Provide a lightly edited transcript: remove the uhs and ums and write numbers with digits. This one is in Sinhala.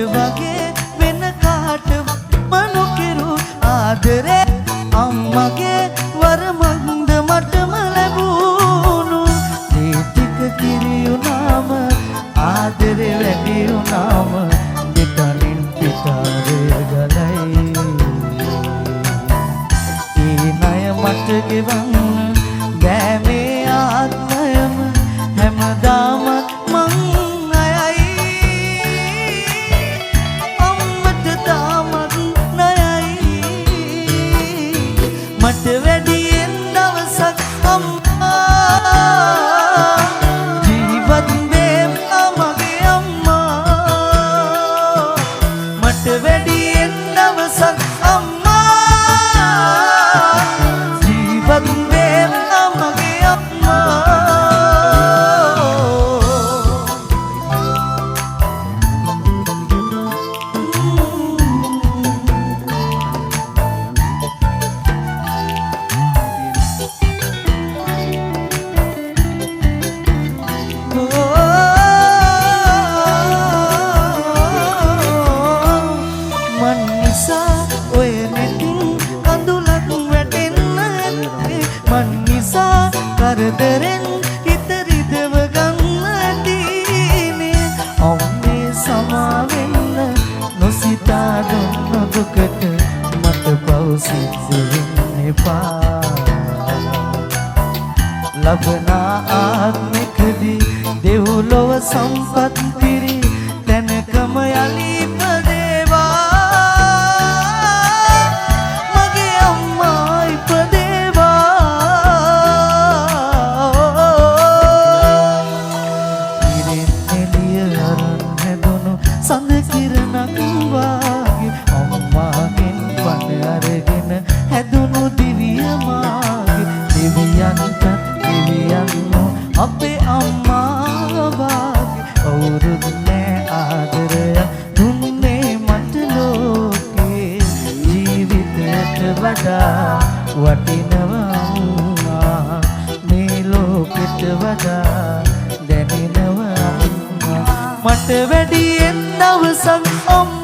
වගේ වෙන කාටවත් මනුකිරු ආදරේ අම්මගේ වරමන්ද මටම ලැබුණු මේ ටික කිරියුනාම ආදරේ වැඩි වුණාම දෙතනින් පිටාරය ගලයි ඒ ණය මට ගෙවන්න බෑ මේ ආත්මයම හැමදාම මං මට වැඩියෙන් දවසක් අම්මා ජීවත් වෙම් මගේ අම්මා මට වැඩියෙන් දවසක් අම්මා ජීවත් වෙම් මගේ අම්මා කරදරෙන් හිත රිදව ගන්න දීනේ ඔම්මේ සමාවෙන්න නොසිතා දුන්න දුකට මට පව් සිද්ධ වෙන්න එපා ලබන ආත්මිකදී දෙව්ලොව සම්පත් පිරි තැනකම යලි සඳ කිරණක් වාගේ අම්මාගෙන් පණ අරගෙන හැදුණු දිවිය මාගේ දෙවියන්ට දෙවියන්ෝ අපේ අම්මා වාගේ කවුරුත් නෑ ආදරයක් දුන්නේ මට ලෝකේ ජීවිතයට වඩා වටිනවා මේ ලෝකෙට වඩා දැනෙනවා මට වැඩියෙන් දවසක්